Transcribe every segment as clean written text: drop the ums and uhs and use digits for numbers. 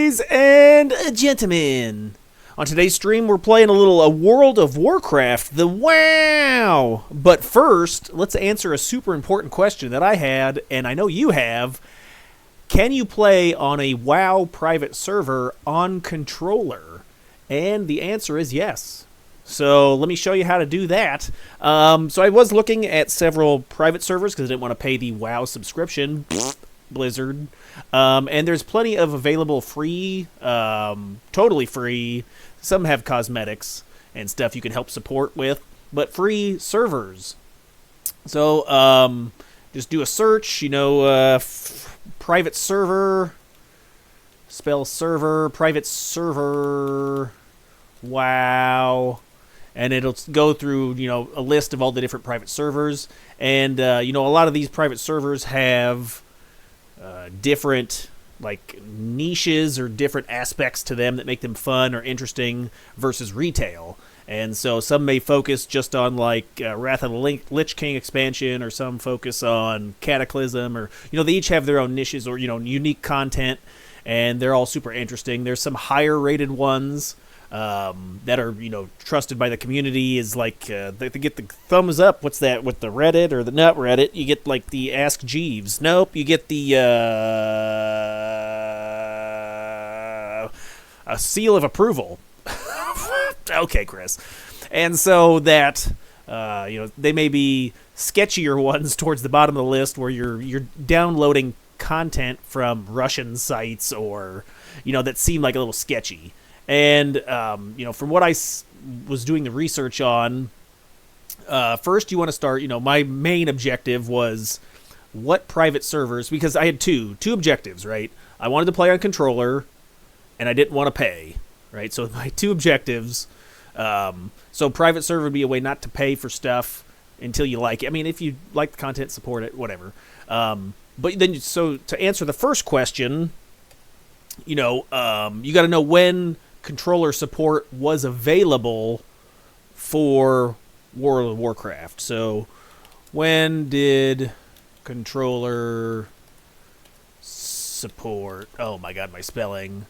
Ladies and gentlemen, on today's stream we're playing a World of Warcraft, the WoW! But first, let's answer a super important question that I had, and I know you have. Can you play on a WoW private server on controller? And the answer is yes. So let me show you how to do that. So I was looking at several private servers because I didn't want to pay the WoW subscription. Blizzard. And there's plenty of available free, totally free. Some have cosmetics and stuff you can help support with, but free servers. So just do a search, private server, spell server, private server, WoW. And it'll go through, a list of all the different private servers. And, a lot of these private servers have different niches or different aspects to them that make them fun or interesting versus retail. And so some may focus just on Wrath of the Lich King expansion, or some focus on Cataclysm, or they each have their own niches or unique content, and they're all super interesting. There's some higher rated ones that are trusted by the community. Is they get the thumbs up. What's that with the Reddit or the not Reddit? You get the Ask Jeeves. Nope, you get the a seal of approval. Okay, Chris. And so that they may be sketchier ones towards the bottom of the list, where you're downloading content from Russian sites or that seem like a little sketchy. And, from what I was doing the research on, first you want to start, my main objective was what private servers, because I had two objectives, right? I wanted to play on controller, and I didn't want to pay, right? So my two objectives, so private server would be a way not to pay for stuff until you like it. I mean, if you like the content, support it, whatever. But then, so to answer the first question, you got to know when controller support was available for World of Warcraft. So when did controller support, oh my god, my spelling,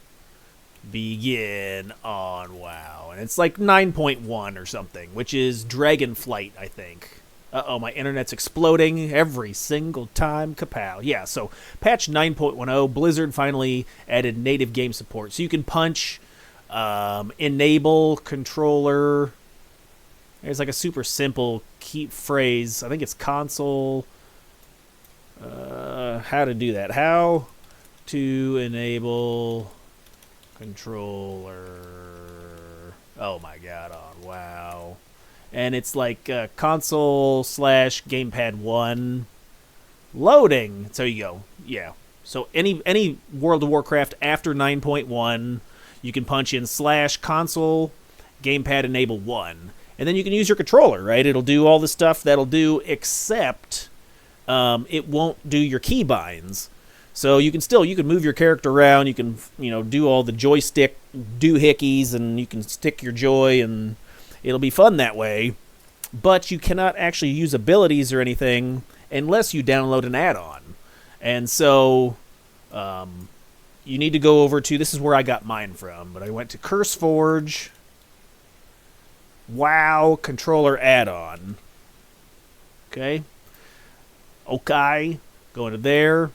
begin on WoW? And it's 9.1 or something, which is Dragonflight, I think. Uh-oh, my internet's exploding every single time. Kapow. Yeah, so patch 9.10, Blizzard finally added native game support. So you can punch, enable controller. There's a super simple key phrase. I think it's console. How to do that. How to enable controller. Oh my god, on WoW. And it's console/gamepad 1 loading. So you go. Yeah. So any World of Warcraft after 9.1, you can punch in /console gamepad enable 1. And then you can use your controller, right? It'll do all the stuff that'll do, except it won't do your keybinds. So you can move your character around, you can do all the joystick doohickeys, and you can stick your joy, and it'll be fun that way. But you cannot actually use abilities or anything unless you download an add-on. And so you need to go over to, this is where I got mine from, but I went to CurseForge, WoW controller add-on. Okay, go into there,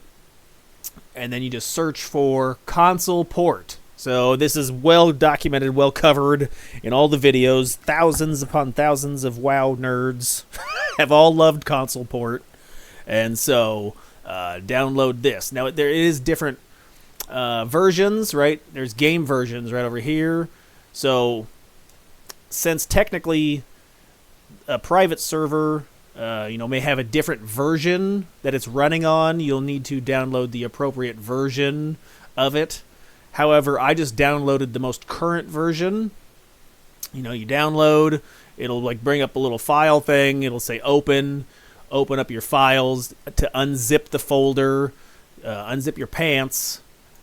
and then you just search for ConsolePort. So this is well documented, well covered in all the videos. Thousands upon thousands of WoW nerds have all loved ConsolePort. And so download this. Now there is different versions, right? There's game versions right over here. So since technically a private server may have a different version that it's running on, you'll need to download the appropriate version of it. However, I just downloaded the most current version. You download, it'll bring up a little file thing. It'll say open up your files to unzip the folder, unzip your pants,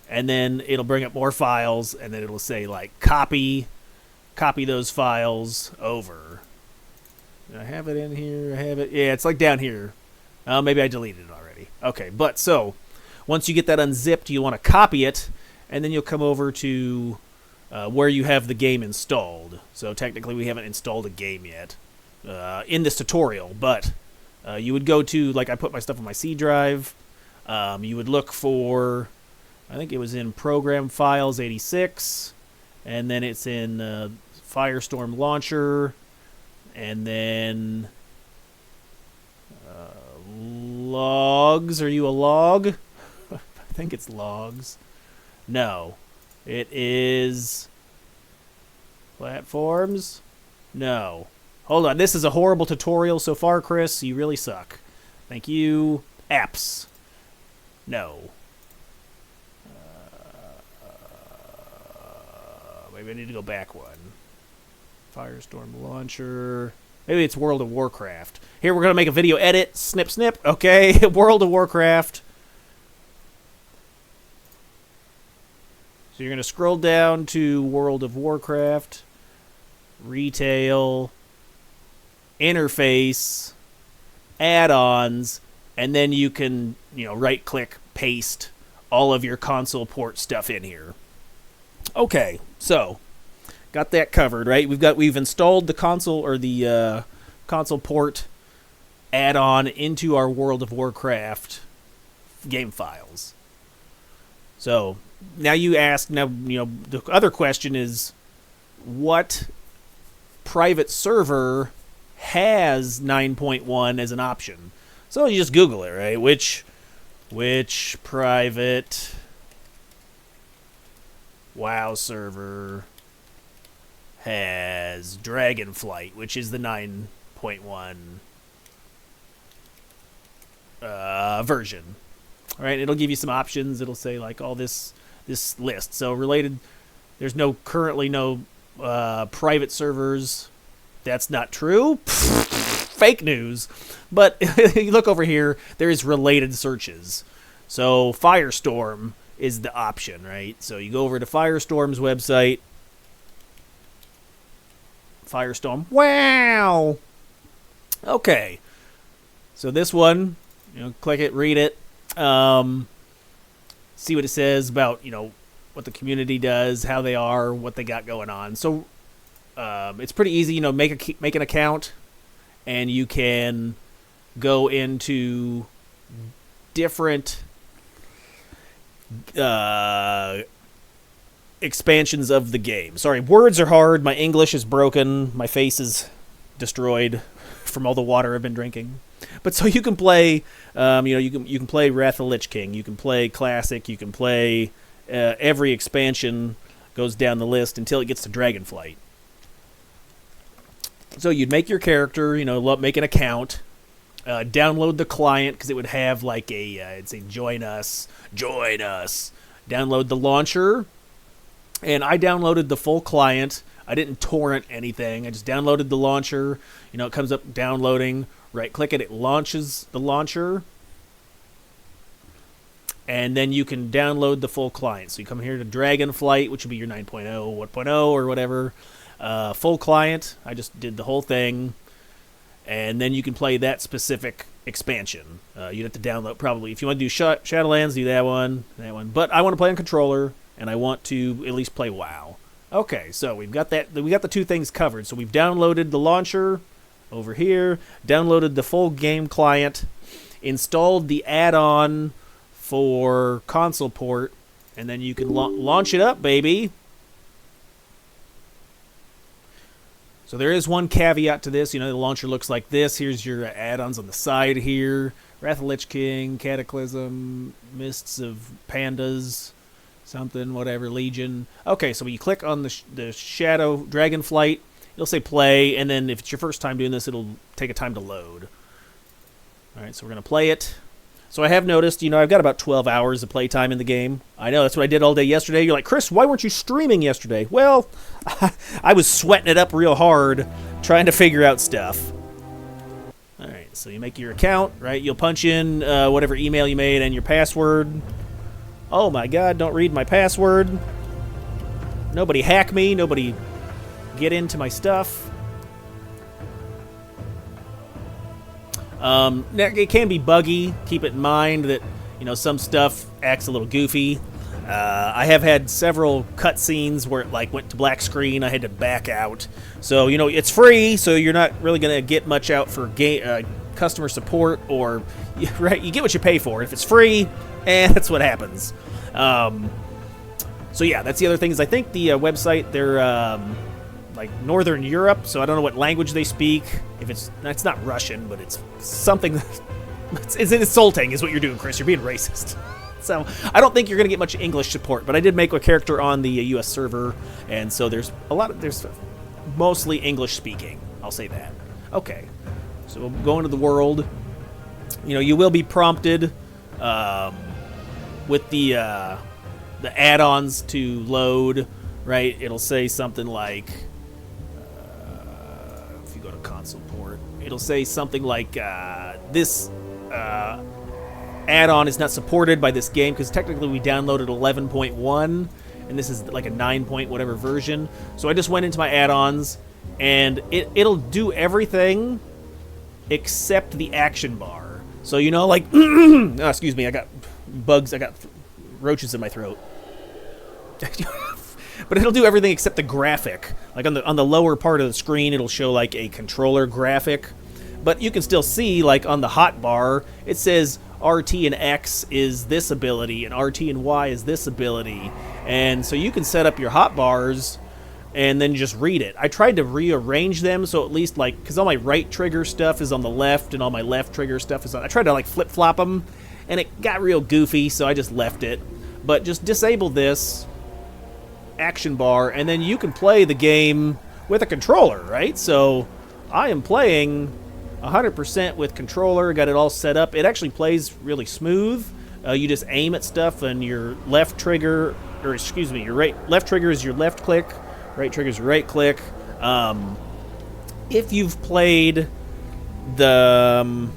and then it'll bring up more files, and then it'll say copy those files over. I have it in here. I have it. Yeah, it's down here. Maybe I deleted it already. Okay, but so once you get that unzipped, you want to copy it, and then you'll come over to where you have the game installed. So technically we haven't installed a game yet in this tutorial, but you would go to, like I put my stuff on my C drive, you would look for, I think it was in Program Files 86, and then it's in Firestorm Launcher, and then logs. Are you a log? I think it's logs. No. It is platforms? No. Hold on. This is a horrible tutorial so far, Chris. You really suck. Thank you. Apps. No. Maybe I need to go back one. Firestorm Launcher. Maybe it's World of Warcraft. Here, we're going to make a video edit. Snip, snip. Okay. World of Warcraft. So you're going to scroll down to World of Warcraft. Retail. Interface. Add-ons. And then you can, right-click, paste all of your ConsolePort stuff in here. Okay. So, got that covered, right? We've installed the console or the ConsolePort add-on into our World of Warcraft game files. So now you ask. Now the other question is, what private server has 9.1 as an option? So you just Google it, right? Which private WoW server has Dragonflight, which is the 9.1 version. All right, it'll give you some options. It'll say like all this list. So related, there's currently no private servers. That's not true. Fake news. But you look over here, there is related searches. So Firestorm is the option, right? So you go over to Firestorm's website. Firestorm. Wow. Okay. So this one, click it, read it, see what it says about, what the community does, how they are, what they got going on. So it's pretty easy, make an account, and you can go into different expansions of the game. Sorry, words are hard. My English is broken. My face is destroyed from all the water I've been drinking. But so you can play, you can play Wrath of the Lich King. You can play Classic. You can play every expansion goes down the list until it gets to Dragonflight. So you'd make your character, make an account, download the client because it would have like it'd say join us. Download the launcher, and I downloaded the full client. I didn't torrent anything. I just downloaded the launcher. It comes up downloading. Right click it, it launches the launcher, and then you can download the full client. So you come here to Dragonflight, which would be your 9.0, 1.0, or whatever. Full client. I just did the whole thing. And then you can play that specific expansion. You'd have to download probably. If you want to do Shadowlands, do that one. But I want to play on controller, and I want to at least play WoW. Okay, so we've got that. We got the two things covered. So we've downloaded the launcher over here, downloaded the full game client, installed the add-on for ConsolePort, and then you can launch it up, baby. So there is one caveat to this. The launcher looks like this. Here's your add-ons on the side here. Wrath of the Lich King, Cataclysm, Mists of Pandas, something, whatever, Legion. Okay, so when you click on the Shadow Dragonflight, it'll say play, and then if it's your first time doing this, it'll take a time to load. All right, so we're going to play it. So I have noticed, I've got about 12 hours of playtime in the game. I know, that's what I did all day yesterday. You're like, Chris, why weren't you streaming yesterday? Well, I was sweating it up real hard trying to figure out stuff. All right, so you make your account, right? You'll punch in whatever email you made and your password. Oh my God, don't read my password. Nobody hack me. Nobody get into my stuff. It can be buggy. Keep it in mind that some stuff acts a little goofy. I have had several cutscenes where it like went to black screen. I had to back out. So it's free, so you're not really gonna get much out for customer support, or right. You get what you pay for. If it's free, and that's what happens. So yeah, that's the other thing is I think the website they're like Northern Europe, so I don't know what language they speak. If it's not Russian, but it's something. It's insulting, is what you're doing, Chris. You're being racist. So I don't think you're going to get much English support, but I did make a character on the U.S. server, and so there's mostly English speaking. I'll say that. Okay, so we'll go into the world. You will be prompted with the add-ons to load. Right, it'll say something like, if you go to ConsolePort, it'll say something like this. Add-on is not supported by this game because technically we downloaded 11.1 and this is like a 9 point whatever version. So I just went into my add-ons and it'll do everything except the action bar. So like oh, excuse me, I got bugs, I got roaches in my throat. But it'll do everything except the graphic. Like on the lower part of the screen it'll show like a controller graphic. But you can still see, like on the hotbar, it says RT and X is this ability, and RT and Y is this ability. And so you can set up your hotbars and then just read it. I tried to rearrange them so at least, like, because all my right trigger stuff is on the left and all my left trigger stuff is on... I tried to, like, flip-flop them, and it got real goofy, so I just left it. But just disable this action bar, and then you can play the game with a controller, right? So I am playing 100% with controller, got it all set up. It actually plays really smooth. You just aim at stuff, and your left trigger, or excuse me, your left trigger is your left click, right trigger is your right click. If you've played the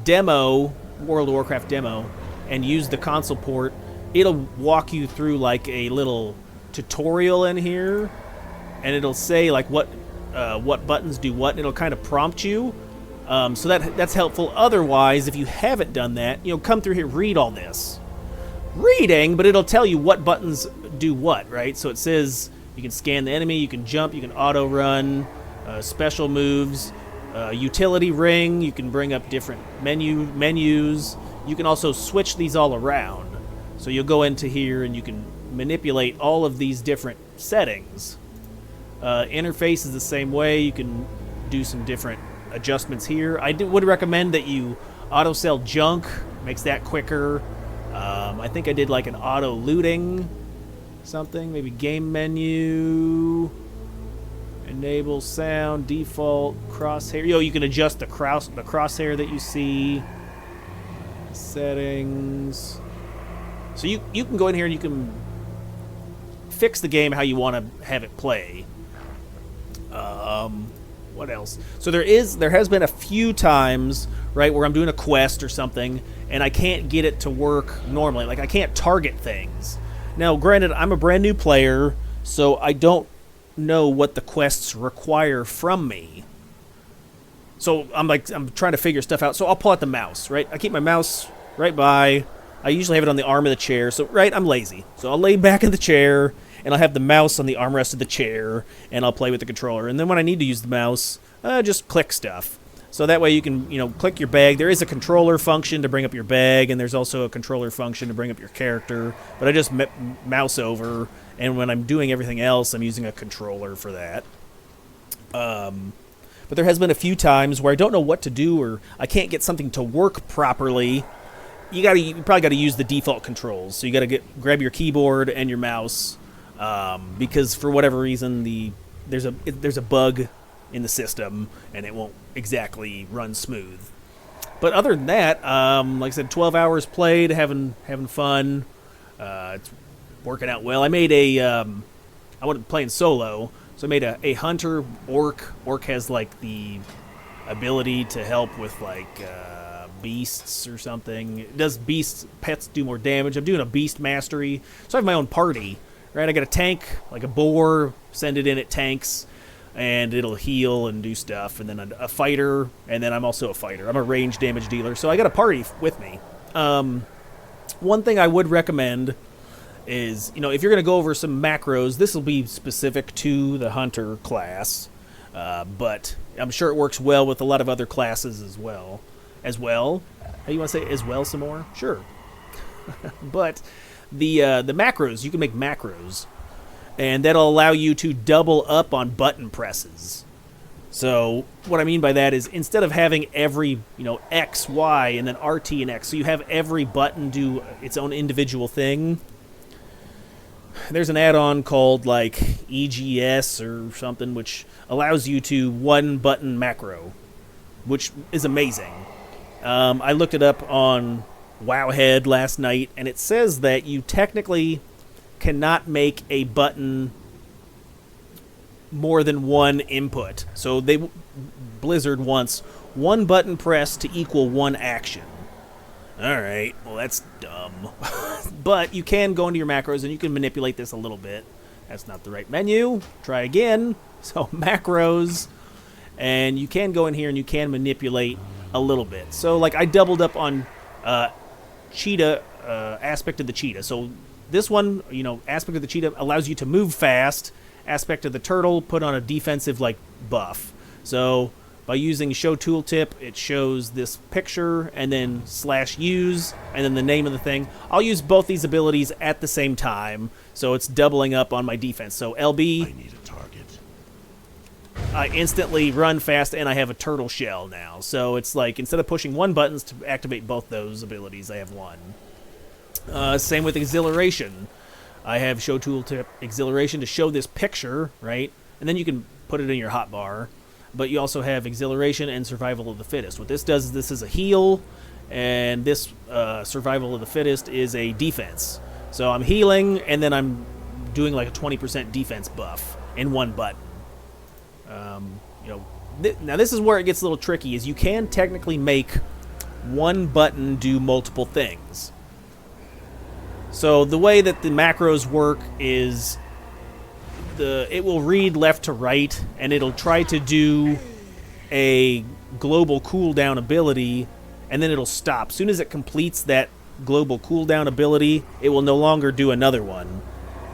demo, World of Warcraft demo, and used the console port, it'll walk you through like a little tutorial in here, and it'll say like what buttons do what, and it'll kind of prompt you. So that's helpful. Otherwise, if you haven't done that, come through here, read all this. Reading, but it'll tell you what buttons do what, right? So it says you can scan the enemy, you can jump, you can auto run, special moves, utility ring, you can bring up different menus. You can also switch these all around. So you'll go into here and you can manipulate all of these different settings. Interface is the same way. You can do some different adjustments here. I would recommend that you auto sell junk, makes that quicker. I think I did like an auto looting something, maybe game menu, enable sound, default crosshair. You can adjust the crosshair that you see. Settings. So you can go in here and you can fix the game how you want to have it play. What else? So there has been a few times, right, where I'm doing a quest or something and I can't get it to work normally. Like I can't target things. Now, granted, I'm a brand new player, so I don't know what the quests require from me. So I'm trying to figure stuff out. So I'll pull out the mouse, right? I keep my mouse right by. I usually have it on the arm of the chair. So, right, I'm lazy. So I'll lay back in the chair, and I'll have the mouse on the armrest of the chair, and I'll play with the controller. And then when I need to use the mouse, just click stuff. So that way you can, click your bag. There is a controller function to bring up your bag, and there's also a controller function to bring up your character. But I just mouse over, and when I'm doing everything else, I'm using a controller for that. But there has been a few times where I don't know what to do, or I can't get something to work properly. You probably got to use the default controls. So you got to grab your keyboard and your mouse, because for whatever reason there's a bug in the system and it won't exactly run smooth. But other than that, like I said, 12 hours played, having fun. It's working out well. I made I wasn't playing solo, so I made a hunter orc. Orc has like the ability to help with like beasts or something. It does pets do more damage. I'm doing a beast mastery, so I have my own party, right? I got a tank, like a boar, send it in, it tanks, and it'll heal and do stuff, and then a fighter, and then I'm also a fighter. I'm a range damage dealer, so I got a party with me. One thing I would recommend is, if you're going to go over some macros, this will be specific to the hunter class, but I'm sure it works well with a lot of other classes as well. How you want to say as well some more? Sure. But the macros, you can make macros, and that'll allow you to double up on button presses. So what I mean by that is instead of having every, X, Y, and then RT and X, so you have every button do its own individual thing, there's an add-on called like EGS or something, which allows you to one button macro, which is amazing. I looked it up on Wowhead last night, and it says that you technically cannot make a button more than one input. So Blizzard wants one button press to equal one action. Alright, well that's dumb. But you can go into your macros and you can manipulate this a little bit. That's not the right menu. Try again. So macros, and you can go in here and you can manipulate a little bit. So like I doubled up on cheetah, aspect of the cheetah. So this one, aspect of the cheetah allows you to move fast. Aspect of the turtle put on a defensive like buff. So by using show tooltip, it shows this picture and then /use and then the name of the thing. I'll use both these abilities at the same time, so it's doubling up on my defense. So LB, I need a target. I instantly run fast and I have a turtle shell now. So it's like instead of pushing one button to activate both those abilities, I have one. Same with exhilaration. I have show tooltip exhilaration to show this picture, right? And then you can put it in your hotbar. But you also have exhilaration and survival of the fittest. What this does is this is a heal, and this survival of the fittest is a defense. So I'm healing, and then I'm doing like a 20% defense buff in one button. Now this is where it gets a little tricky, is you can technically make one button do multiple things. So the way that the macros work is it will read left to right, and it'll try to do a global cooldown ability, and then it'll stop. As soon as it completes that global cooldown ability, it will no longer do another one.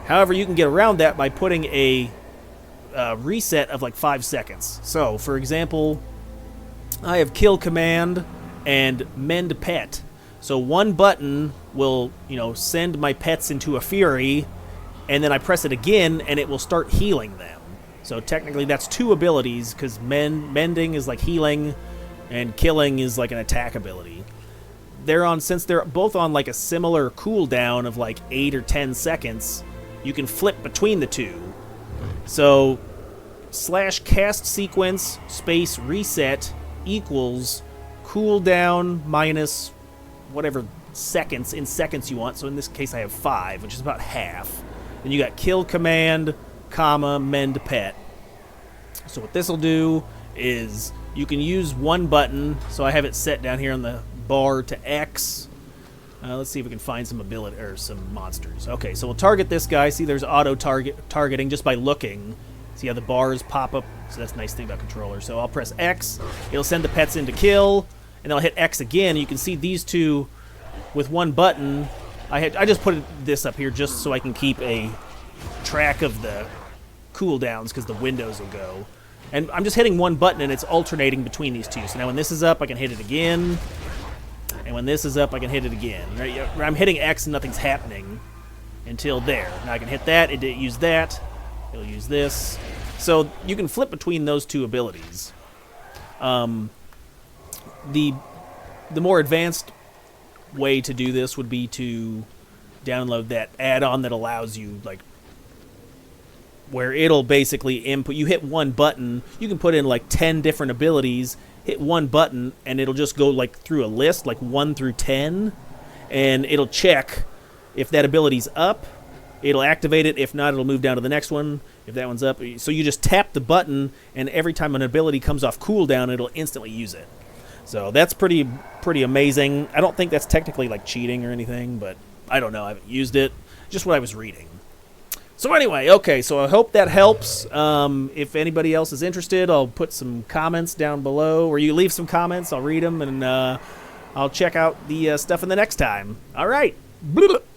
However, you can get around that by putting a reset of like 5 seconds. So, for example, I have kill command and mend pet. So one button will, send my pets into a fury, and then I press it again, and it will start healing them. So technically that's two abilities, because mending is like healing, and killing is like an attack ability. Since they're both on like a similar cooldown of like 8 or 10 seconds, you can flip between the two. So /cast sequence space reset equals cooldown minus whatever seconds in seconds you want. So in this case I have 5, which is about half. Then you got kill command, comma, mend pet. So what this will do is you can use one button. So I have it set down here on the bar to X. Let's see if we can find some ability or some monsters. Okay, so we'll target this guy. See, there's auto targeting just by looking. See how the bars pop up? So that's a nice thing about controller. So I'll press X. It'll send the pets in to kill, and then I'll hit X again. You can see these two with one button. I just put this up here just so I can keep a track of the cooldowns, because the windows will go. And I'm just hitting one button, and it's alternating between these two. So now when this is up, I can hit it again. And when this is up, I can hit it again. Right? I'm hitting X and nothing's happening until there. Now I can hit that. It didn't use that. It'll use this. So you can flip between those two abilities. The more advanced way to do this would be to download that add-on that allows you, like, where it'll basically input. You hit one button, you can put in like 10 different abilities, hit one button, and it'll just go like through a list, like 1 through 10, and it'll check if that ability's up, it'll activate it. If not, it'll move down to the next one. If that one's up, so you just tap the button, and every time an ability comes off cooldown, it'll instantly use it. So that's pretty amazing. I don't think that's technically like cheating or anything, but I don't know. I haven't used it. Just what I was reading. So anyway, okay, so I hope that helps. If anybody else is interested, I'll put some comments down below, or you leave some comments, I'll read them, and I'll check out the stuff in the next time. All right, Blah.